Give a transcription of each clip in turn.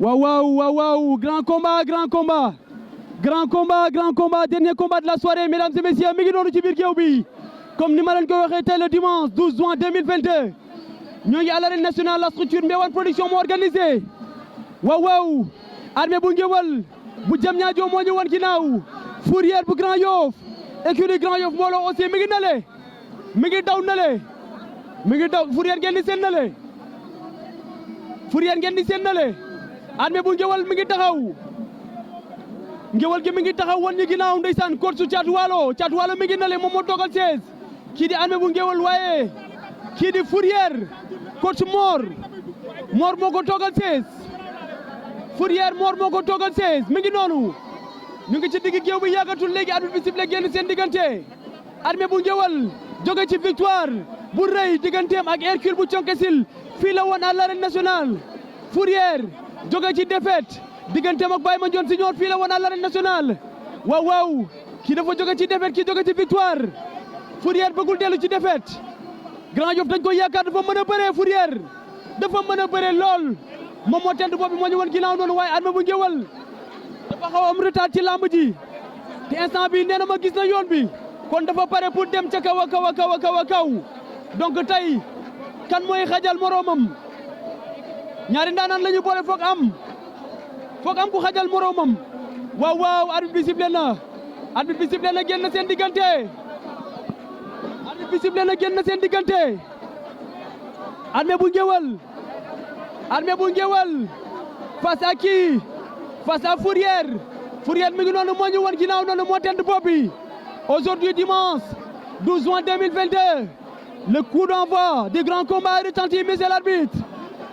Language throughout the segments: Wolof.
Waouh, grand combat, dernier combat de la soirée, mesdames et messieurs, mi ngi noonu ci biir géew bi comme ni ma leen ko waxee tey le dimanche 12 juin 2022 ñoo ngi à l'arène nationale, la structure Mbéwane Production moo organisé waaw armée bu Ngéwal bu Diamniadio moo ñu wan ginnaaw Fourrière bu Grand Yoff écurie Grand Yoff mbooloo aussi mi ngi nale mi ngi daw Fourrière ngeen di seen nale armée bu Ngéwal mi ngi taxaw Ngéwal gi mi ngi taxaw wan ñu ginnaaw ndeysaan coach su Thiatou Walo mi ngi nale moom moo toogal 16 kii di armée bu Ngéwal waaye kii di Fourrière coach Mor moo ko toogal 16 Fourrière Mor moo ko toogal 16 mi ngi noonu ñu ngi ci digg géew bi yàggatul léegi arbitre bi sifflé génn seen diggante armée bu Ngéwal jóge ci victoire bu rëy digganteem ak Hercule bu Thionkesil fii la woon à l'arène nationale Fourrière jóge ci défaite digganteem ak Baye Mandione Senior fii la woon à l'arène nationale waaw kii dafa jóge ci défaite kii jóge ci victoire Fourrière bëggul dellu ci défaite Grand Yoff dañ koy yaakaar dafa mën a bëree Fourrière dafa mën a bëree lool moom moo tent boobu moo ñu woon ginnaaw noonu waaye armée bu Ngéwal dafa xaw am retard ci lamb ji te instant bi nee na ma gis na yoon bi kon dafa pare pour dem ca kaw a kaw donc tey kan mooy xajal moroomam ñaari ndaanaan la ñu boole foog am ku xajal moroomam waaw arbitre bi sifflé na génn seen diggante armée bu Ngéwal face à qui face à Fourrière mi ngi noonu moo ñu wan ginnaaw noonu moo tent bopp bi aujourd'hui dimanche 12 juin 2022 le coup d'envoi du grand combat a retenti, monsieur l'arbitre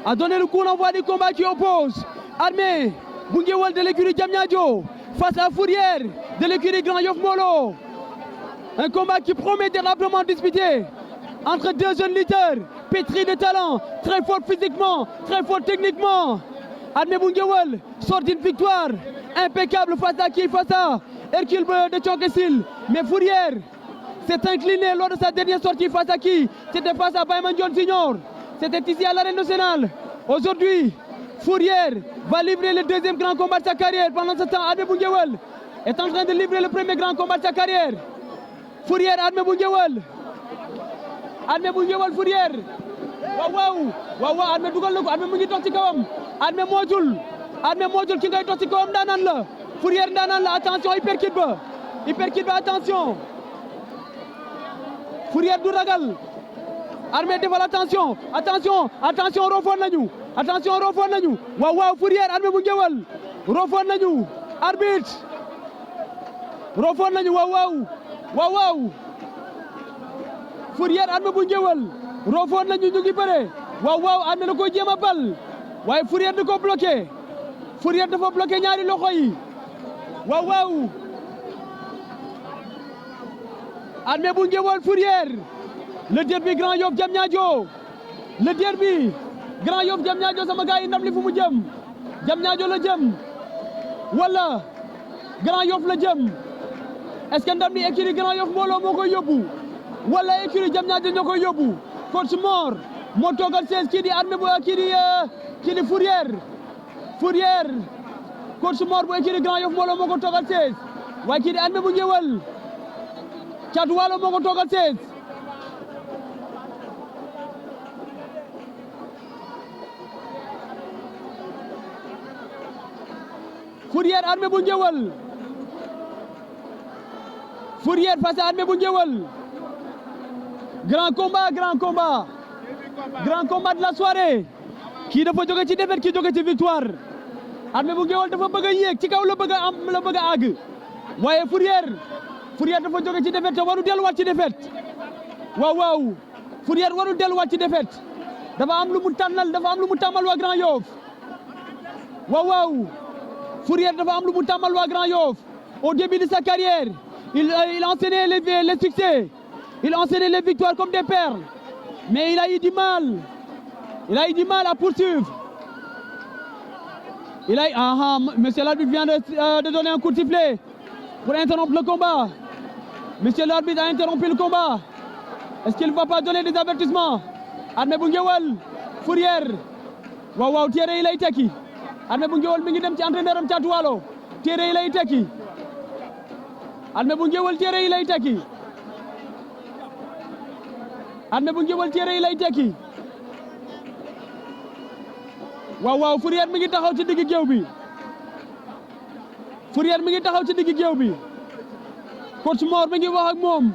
a donné le coup d'envoi du combat qui oppose armée bu Ngéwal de l'écurie Diamniadio face à Fourrière de l'écurie Grand Yoff Molo. Un combat qui promet d'être amplement disputé entre deux jeunes lutteurs pétris de talent, très forts physiquement, très forts techniquement. Armée bu Ngéwal sort d'une victoire impeccable face à qui? Face à Hercule de Thionkesil. Mais Fourrière s'est incliné lors de sa dernière sortie face à qui? C'était face à Baye Mandione Senior. C'était ici à l'arène nationale. Aujourd'hui, Fourrière va livrer le deuxième grand combat de sa carrière. Pendant ce temps, Armée bu Ngéwal est en train de livrer le premier grand combat de sa carrière. Fourrière, Armée bu Ngéwal. Fourrière. waaw Armée dugal na ko Armée mu ngi toog ci kawam. Armée moojul ki ngay toog ci kawam ndaanaan la. Fourrière ndaanaan la, attention hyperkit ba attention. Fourrière du ragal. Armée defal attention rofoon nañu waaw Fourrière Armée bu Ngéwal rofoon nañu arbitre rofoon nañu waaw Fourrière Armée bu Ngéwal rofoon nañu ñu ngi bëre waaw Armée da koy jéem a bal waaye Fourrière da ko bloqué Fourrière dafa bloqué ñaari loxo yi waaw Armée bu Ngéwal Fourrière le derby Grand Yoff Diamniadio sama gars yi ndam li fu mu jëm Diamniadio la jëm wala Grand Yoff la jëm est-ce que ndam li écurie Grand Yoff mbooloo moo koy yóbbu wala écurie Diamniadio ñoo koy yóbbu coach Mor moo toogal 16 kii di Armée bu kii di Fourrière coach Mor bu écurie Grand Yoff mbooloo moo ko toogal 16 waaye kii di Armée bu Ngéwal Thiatou Walo moo ko toogal 16 Fourrière Armée bu Ngéwal Fourrière face à Armée bu Ngéwal grand combat de la soirée kii dafa jóge ci défaite kii jóge ci victoire Armée bu Ngéwal dafa bëgg a yéeg ci kaw la bëgg a àgg waaye Fourrière dafa jóge ci défaite te waru delluwaat ci défaite waaw Fourrière waru delluwaat ci défaite dafa am lu mu tàmmal waa Grand Yoff waaw Fourrière dafa am lu mu tàmmal waa Grand Yoff au début de sa carrière il enchaînait les succès il enchaînait les victoires comme des perles mais il a eu du mal à poursuivre monsieur l'arbitre vient de donner un coup de sifflet pour interrompre le combat. Monsieur l'arbitre a interrompu le combat. Est-ce qu'il ne va pas donner des avertissements? Armée bu Ngéwal Fourrière waaw téere yi lay tekki Armée bu Ngéwal mi ngi dem ci entraîneur am Thiatou Walo téere yi lay tekki Armée bu Ngéwal téere yi lay tekki Armée bu Ngéwal téere yi lay tekki waaw waaw Fourrière mi ngi taxaw ci digg géew bi Fourrière mi ngi taxaw ci digg géew bi coach Mor mi ngi wax ak moom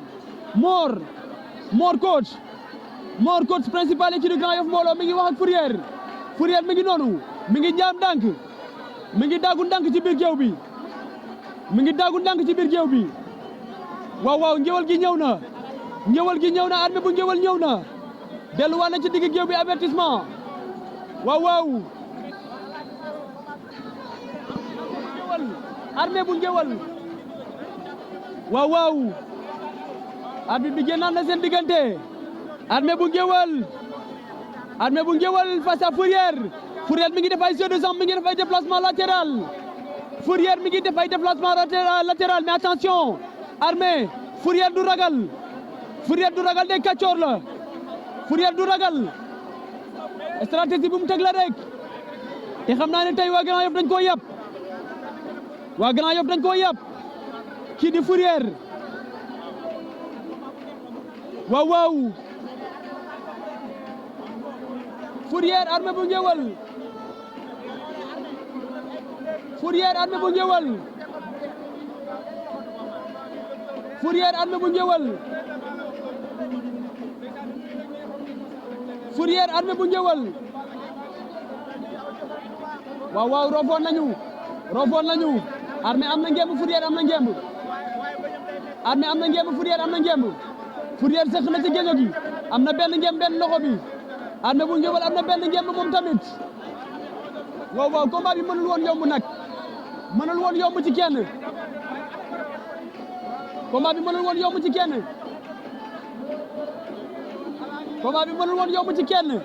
Mor coach principal équipe du Grand Yoff Mbollo mi ngi wax ak Fourrière mi ngi noonu mi ngi jaam ndànk mi ngi daagu ndànk ci biir géew bi mi ngi daagu ndànk ci biir géew bi waaw waaw Ngéwal gi ñëw na Armée bu Ngéwal ñëw na delluwaat na ci digg géew bi avertissement waaw waaw Armée bu Ngéwal waaw waaw arbitre bi génnaat na seen diggante Armée bu Ngéwal face à Fourrière mi ngi def ay jeu de jambe mi ngi def ay déplacement latéral Fourrière mi ngi def ay déplacement latéral mais attention Armée Fourrière du ragal de kàccoor la Fourrière du ragal stratégie bu mu teg la rek te xam naa ne tey waa Grand Yoff dañ koo yàpp kii di Fourrière waaw waaw Fourrière Armée bu Ngéwal Fourrière Armée bu Ngéwal Fourrière Armée bu Ngéwal Fourrière Armée bu Ngéwal waaw waaw rofoon nañu Armée am na ngemb Fourrière am na ngemb Armée am na ngemb Fourrière am na ngemb Fourrière sëq na ci géño gi am na benn ngemb benn loxo bi Armée bu Ngéwal am na benn ngemb moom tamit waaw waaw combat bi mënul woon yomb nag mënul woon yomb ci kenn combat bi mënul woon yomb ci kenn combat bi mënul woon yomb ci kenn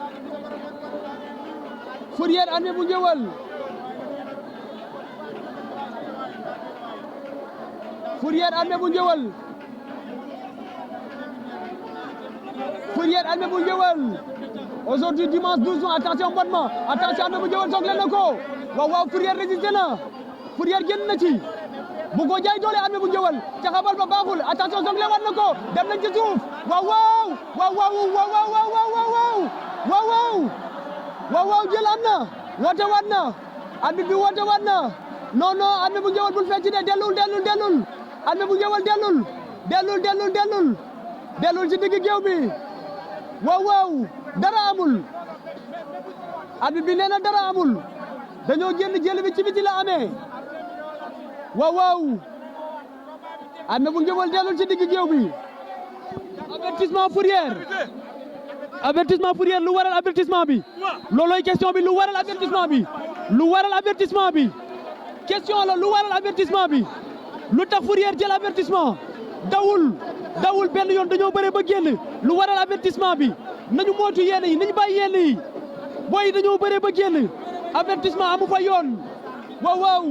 Fourrière Armée bu Ngéwal Fourrière Armée bu Ngéwal Fourrière Armée bu Ngéwal aujourd'hui dimanche 12 juin attention mbotma attention Armée bu Ngéwal soog leen na ko waaw waaw Fourrière résisté na Fourrière génn na ci bu ko jaay doole Armée bu Ngéwal caxabal ba baaxul attention soog leen war na ko dem nañ ci suuf waaw waaw waaw waaw waaw waaw waaw waaw waaw waaw jël am na woote waat na arbitre bi woote waat na non non Armée bu Ngéwal bul fecc de dellul Armée bu Ngéwal dellul ci digg géew bi waaw waaw dara amul arbitre bi nee na dara amul dañoo génn jël bi ci biti la amee waaw waaw Armée bu Ngéwal dellul ci digg géew bi avertissement Fourrière lu waral avertissement bi looloy question bi lu waral avertissement bi question la lu waral avertissement bi lu tax Fourrière jël avertissement dawul benn yoon dañoo bëre ba génn lu waral avertissement bi nañu mootu yenn yi nañu bàyyi yenn yi booy dañoo bëre ba génn avertissement amu fa yoon waaw waaw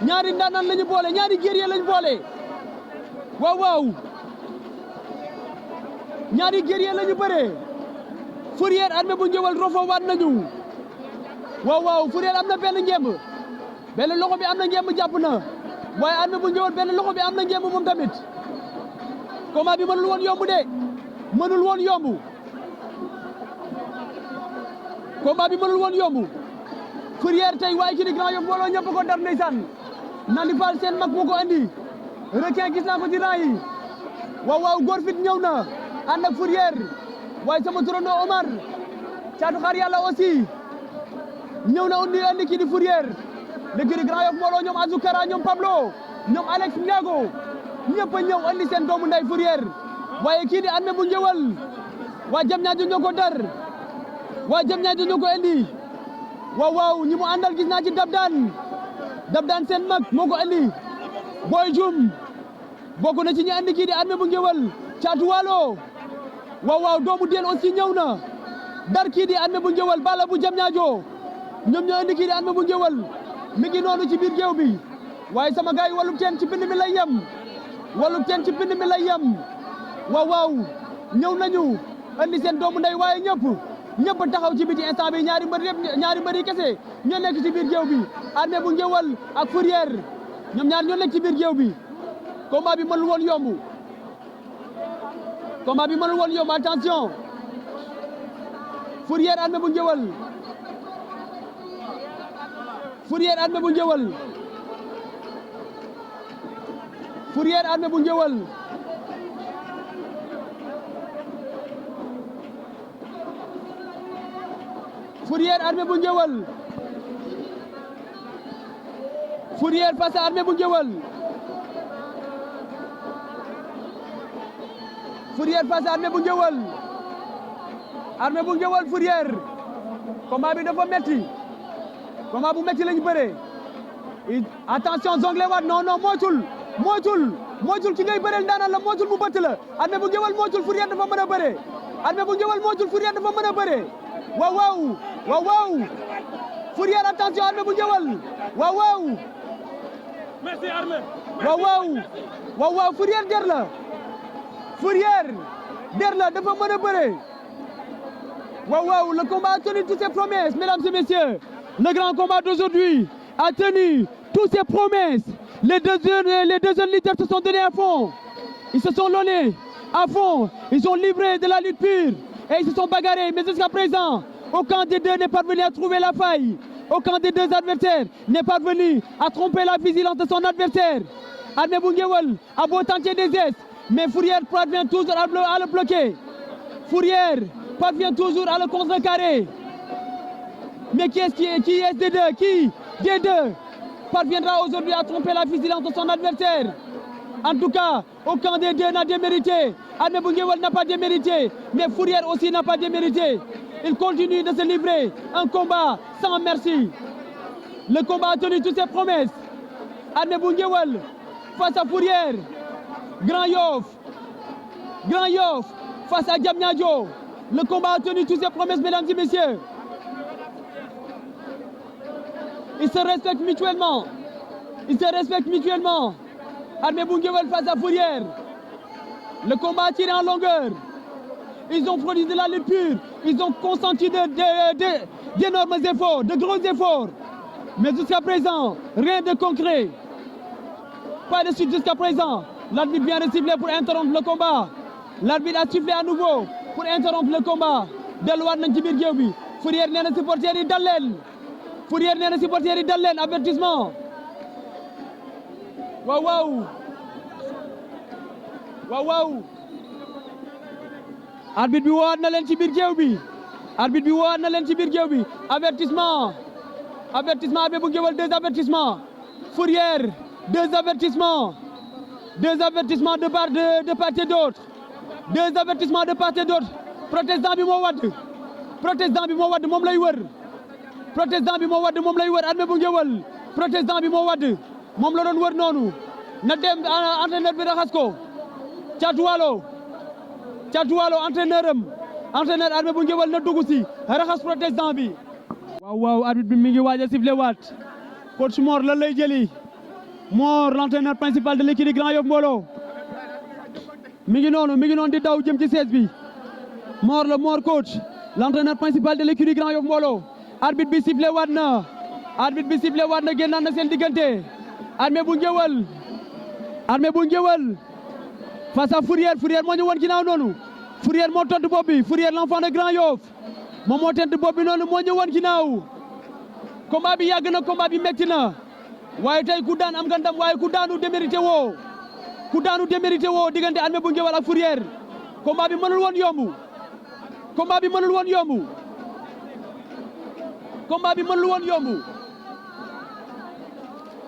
ñaari ndaanaan lañu boole ñaari guerrier lañu boole waaw waaw ñaari guerrier lañu bëree Fourrière Armée bu Ngéwal rofo waat nañu waaw waaw Fourrière am na benn ngemb benn loxo bi am na ngemb jàpp na waaye Armée bu Ngéwal benn loxo bi am na ngemb moom tamit combat bi mënul woon yomb de mënul woon yomb combat bi mënul woon yomb Fourrière tey waaye ci di Grand Yoff Mbollo ñëpp ko dar ndeysaan Nandi Fall seen mag moo ko andi requin gis naa ko ci rang yi waaw waaw góor fit ñëw na ànd ak Fourrière waaye sama turando Omar caatu xaar yàlla aussi ñëw na andi kii di Fourrière l'équipe du Grand Yoff Mbollo ñoom Azoukara ñoom Pablo ñoom Alex Ndiago ñëpp a ñëw andi seen doomu nday Fourrière waaye kii di Armée bu Ngéwal waa Diamniadio ñoo ko dar waa Diamniadio ñoo ko andi waaw waaw ñi mu àndal gis naa ci Dabdaan seen mag moo ko andi Boy Dioum bokk na ci ñi andi kii di Armée bu Ngéwal Thiatou Walo waaw waaw doomu Del aussi ñëw na dar kii di Armée bu Ngéwal Balla bu Diamniadio ñoom ñoo andi kii di Armée bu Ngéwal mi ngi noonu ci biir géew bi waaye sama gars yi wàllub teen ci bind mi lay yem waaw waaw ñëw nañu andi seen doomu nday waaye ñëpp ñëpp taxaw ci biti instant bi ñaari mbër yi kese ñoo nekk ci biir géew bi Armé bu Ngéwal ak Fourrière ñoom ñaar ñoo nekk ci biir géew bi combat bi mënul woon yomb attention Fourrière Armé bu Ngéwal Fourrière Armé bu Ngéwal Fourrière Armé bu Ngéwal Fourrière Armé bu Ngéwal Fourrière face à Armé bu Ngéwal Fourrière face à Armé bu Ngéwal Armé bu Ngéwal Fourrière combat bi dafa metti combat bu metti lañu bëree attention zongle waat non moytul ki ngay bëreel ndaanaan la moytul mu bëtt la Armé bu Ngéwal moytul Fourrière dafa mën a bëree Armé bu Ngéwal moytul Fourrière dafa mën a bëree waaw Fourrière attention Armé bu Ngéwal waaw merci Armé waaw Fourrière der la dafa mën a bëree waaw le combat a tenu toutes ses promesses mesdames et messieurs le grand combat d'aujourd'hui a tenu toutes ses promesses les deux jeunes lutteurs se sont donnés à fond ils se sont donnés à fond ils ont livré de la lutte pure et ils se sont bagarrés mais jusqu'à présent aucun des deux n'est parvenu à trouver la faille aucun des deux adversaires n'est parvenu à tromper la vigilance de son adversaire Armé bu Ngéwal a beau tenter des gestes mais Fourrière parvient toujours à le bloquer Fourrière parvient toujours à le contrecarrer mais qui est des deux parviendra aujourd'hui à tromper la vigilance de son adversaire en tout cas aucun des deux n'a démérité Armé bu Ngéwal n'a pas démérité mais Fourrière aussi n'a pas démérité il continue de se livrer un combat sans merci le combat a tenu toutes ses promesses Armé bu Ngéwal face à Fourrière Grand Yoff face à Diamniadio le combat a tenu toutes ses promesses mesdames et messieurs ils se respectent mutuellement Armé bu Ngéwal face à Fourrière le combat a tiré en longueur ils ont produit de la lutte pure ils ont consenti d'énormes efforts de gros efforts mais jusqu'à présent rien de concret pas de suite jusqu'à présent l'arbitre vient de siffler pour interrompre le combat l'arbitre a sifflé à nouveau pour interrompre le combat delluwaat nañ ci biir géew bi Fourrière nee na supporters yi dal leen avertissement waaw arbitre bi woowaat na leen ci biir géew bi avertissement Armé bu Ngéwal 2 avertissements Fourrière 2 avertissements de part et d'autre 2 avertissements de part et d'autre protestant bi moo wadd moom lay wër Armé bu Ngéwal protestant bi moo wadd moom la doon wër noonu na dem entraîneur bi raxas ko Thiatou Walo entraîneur Armé bu Ngéwal na dugg si raxas protestant bi waaw arbitre bi mi ngi waaj a sifflé waat coach Mor lan lay jëli Mor l'entraîneur principal de l'équipe Grand Yoff Mbolo mi ngi noonu di daw jëm ci siège bi Mor coach l'entraîneur principal de l'équipe Grand Yoff Mbolo arbitre bi sifflé waat na génnaat na seen diggante Armé bu Ngéwal face à Fourrière moo ñu won ginnaaw noonu Fourrière moo tontu bopp bi Fourrière l'enfant de Grand Yoff moom moo tontu bopp bi noonu moo ñu won ginnaaw combat bi yàgg na combat bi metti na waaye tey ku daan am nga ndam waaye ku daanu démérité woo diggante Armé bu Ngéwal ak Fourrière combat bi mënul woon yomb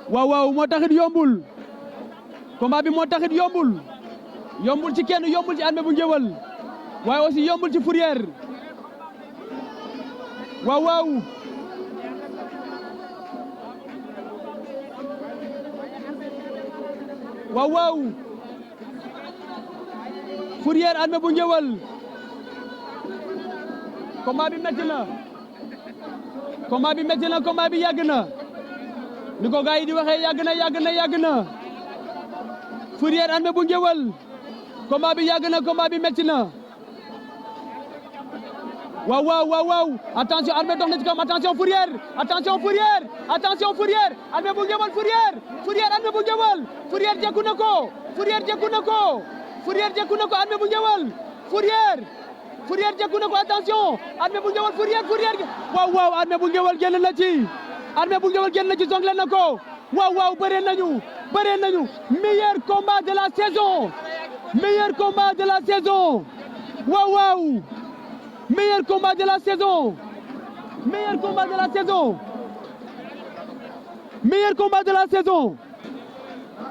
waaw moo taxit yombul combat bi moo taxit yombul ci kenn yombul ci Armé bu Ngéwal waaye aussi yombul ci Fourrière waaw Fourrière Armé bu Ngéwal combat bi metti na combat bi yàgg na ni ko gars yi di waxee yàgg na Fourrière Armé bu Ngéwal combat bi yàgg na combat bi metti na waaw waaw waaw waaw attention Armé dox na ci kawam attention Fourrière attention Fourrière attention Fourrière Armé bu Ngéwal Fourrière Fourrière Armé bu Ngéwal Fourrière jekku na ko Fourrière jekku na ko Fourrière jekku na ko Armé bu Ngéwal Fourrière Fourrière jekku na ko attention Armé bu Ngéwal Fourrière Fourrière waaw waaw Armé bu Ngéwal génn na ci Armé bu Ngéwal génn na ci jongle na ko waaw waaw bëree nañu meilleur combat de la saison meilleur combat de la saison waaw waaw meilleur combat de la saison meilleur combat de la saison meilleur combat de la saison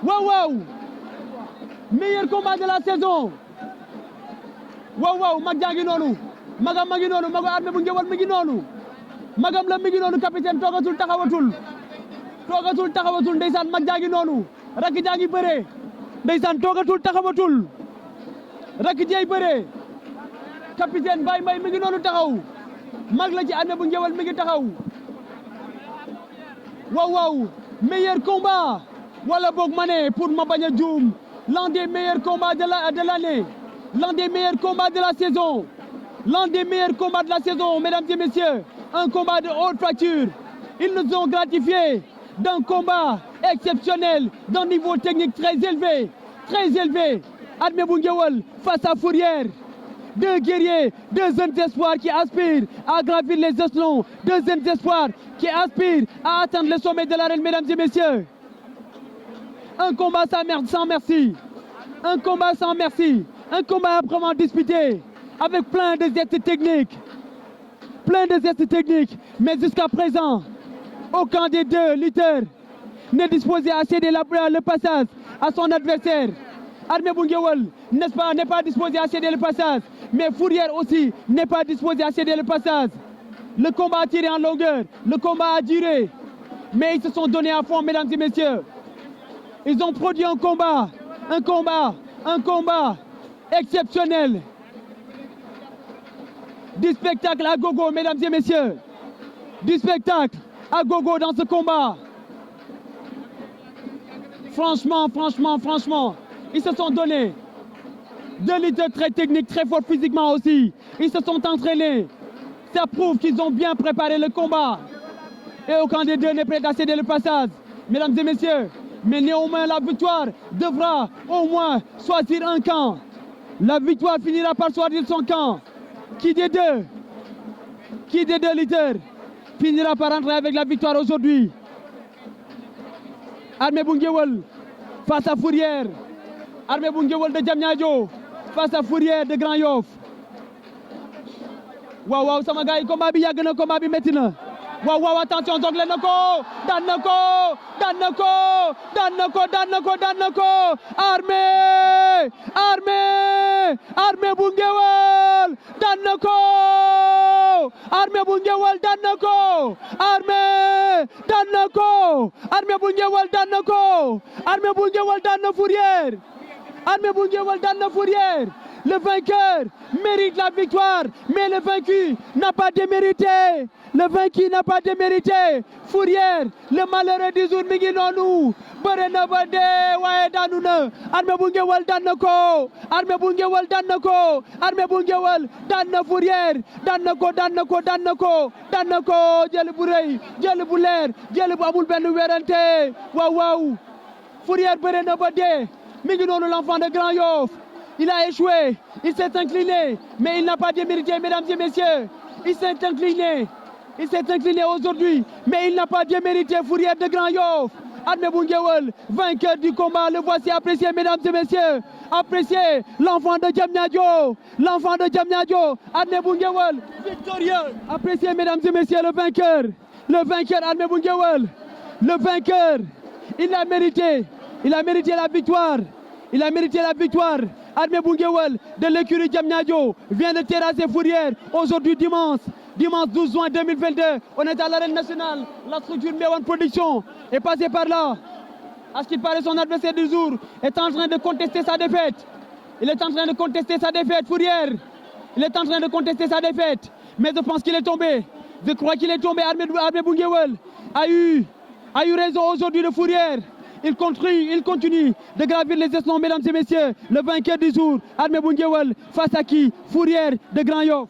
waaw waaw meilleur combat de la saison waaw waaw mag jaa ngi noonu magam ma ngi noonu mago Armé bu Ngéwal mi ngi noonu magam la mi ngi noonu capitaine toogatul taxawatul ndeysaan mag jaa ngi noonu rakk jaa ngi bëree ndeysaan toogatul taxawatul rakk jeey bëree capitaine Baye Mbaye mi ngi noonu taxaw mag la ci Armé bu Ngéwal mi ngi taxaw waaw waaw meilleur combat wala boog ma ne pour ma bañ a juum l'un des meilleurs combats de l'année l'un des meilleurs combats de la saison l'un des meilleurs combats de la saison mesdames et messieurs un combat de haute facture ils nous ont gratifié d'un combat exceptionnel d'un niveau technique très élevé Armé bu Ngéwal face à Fourrière deux guerriers, deux jeunes espoirs qui aspirent à gravir les échelons, deux jeunes espoirs qui aspirent à atteindre le sommet de l'arène, mesdames et messieurs. Un combat sans merci, un combat sans merci, un combat âprement disputé, avec plein de gestes techniques, mais jusqu'à présent, aucun des deux lutteurs n'est disposé à céder le passage à son adversaire. Armé bu Ngéwal, n'est-ce pas, n'est pas disposé à céder le passage. Mais Fourrière aussi n'est pas disposé à céder le passage. Le combat a tiré en longueur, le combat a duré. Mais ils se sont donnés à fond, mesdames et messieurs. Ils ont produit un combat exceptionnel. Du spectacle à gogo, mesdames et messieurs. Du spectacle à gogo dans ce combat. Franchement, ils se sont donnés. Deux lutteurs très techniques, très forts physiquement aussi. Ils se sont entraînés. Ça prouve qu'ils ont bien préparé le combat. Et aucun des deux n'est prêt à céder le passage. Mesdames et messieurs, mais néanmoins la victoire devra au moins choisir un camp. La victoire finira par choisir son camp. Qui des deux lutteurs finira par entrer avec la victoire aujourd'hui? Armé bu Ngéwal face à Fourrière. Armé bu Ngéwal de Diamniadio face à Fourrière de Grand Yoff. waaw waaw sama gars yi combat bi yàgg na, combat bi métti na. waaw waaw attention jongle na ko daan na ko Armé bu Ngéwal daan na ko Armé bu Ngéwal daan na ko Armé bu Ngéwal daan na ko Armé bu Ngéwal daan na Fourrière Armé bu Ngéwal daan na Fourrière. Le vainqueur mérite la victoire, mais le vaincu n'a pas démérité. Fourrière, le malheureux du jour mi ngi noonu bëre na ba dee waaye daanu na. Armé bu Ngéwal daan na ko Armé bu Ngéwal daan na ko Armé bu Ngéwal daan na Fourrière daan na ko jël bu rëy jël bu leer jël bu amul benn werante. waaw waaw Fourrière bëre na ba dee mi ngi noonu l'enfant de Grand Yoff. Il a échoué, il s'est incliné, mais il n'a pas démérité, mesdames et messieurs. Il s'est incliné aujourd'hui, mais il n'a pas démérité. Fourrière de Grand Yoff. Armé bu Ngéwal, vainqueur du combat, le voici apprécié, mesdames et messieurs. Appréciez l'enfant de Diamniadio, Armé bu Ngéwal, victorieux. Appréciez, mesdames et messieurs, le vainqueur Armé bu Ngéwal. Le vainqueur, il a mérité la victoire. Armé bu Ngéwal de l'écurie Diamniadio vient de terrasser Fourrière aujourd'hui dimanche 12 juin 2022. On est à l'arène nationale. La structure Mewan Production est passée par là. À ce qu'il paraît, son adversaire du jour est en train de contester sa défaite. Fourrière. Il est en train de contester sa défaite. Mais je pense qu'il est tombé. Je crois qu'il est tombé. Armé bu Ngéwal a eu raison aujourd'hui de Fourrière. Il continue de gravir les échelons, mesdames et messieurs. Le vainqueur du jour, Armé bu Ngéwal, face à qui? Fourrière de Grand Yoff.